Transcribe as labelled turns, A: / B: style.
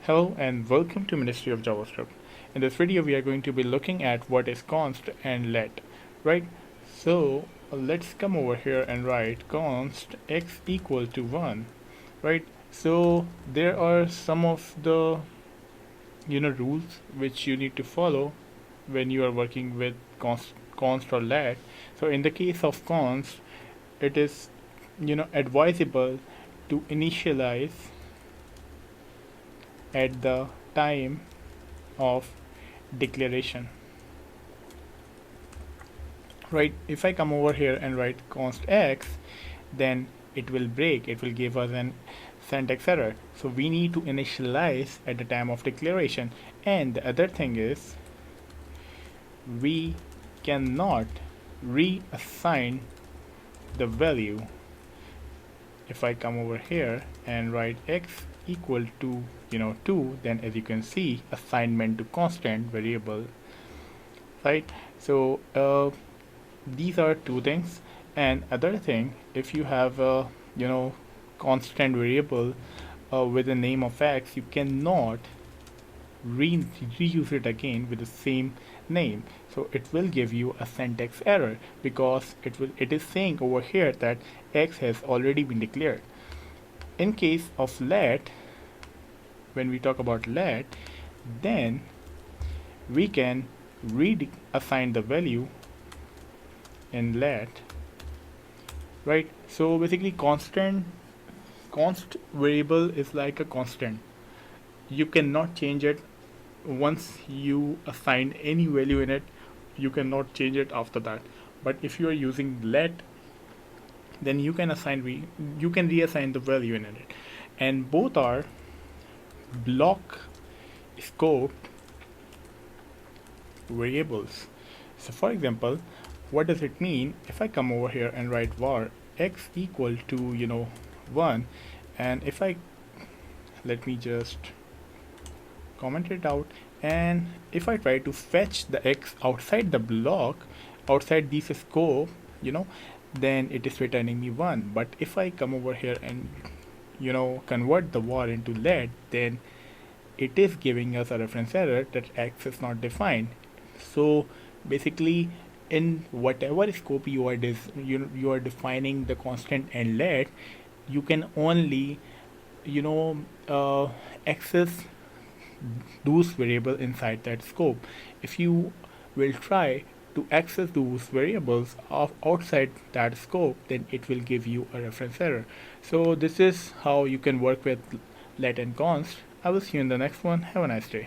A: Hello and welcome to Ministry of JavaScript. In this video we are going to be looking at what is const and let, right? So let's come over here and write const x equal to 1, right? So there are some of the rules which you need to follow when you are working with const or let. So in the case of const, it is advisable to initialize at the time of declaration, right? If I come over here and write const x, then it will break, it will give us an syntax error. So we need to initialize at the time of declaration. And the other thing is we cannot reassign the value. If I come over here and write x equal to 2, then as you can see, assignment to constant variable, right? So these are two things. And other thing, if you have a constant variable with a name of x, you cannot reuse it again with the same name. So it will give you a syntax error because it is saying over here that x has already been declared. In case of let, when we talk about let, then we can reassign the value in let, right? So basically const variable is like a constant. You cannot change it once you assign any value in it. You cannot change it after that. But if you are using let, then you can reassign the value in it, and both are block scoped variables. So for example, what does it mean if I come over here and write var x equal to 1, and if I let me just comment it out, and if I try to fetch the x outside the block, outside this scope, then it is returning me 1. But if I come over here and convert the var into let, then it is giving us a reference error that x is not defined. So basically, in whatever scope you are defining the constant and let, you can only access those variables inside that scope. If you will try to access those variables outside that scope, then it will give you a reference error. So this is how you can work with let and const. I will see you in the next one. Have a nice day.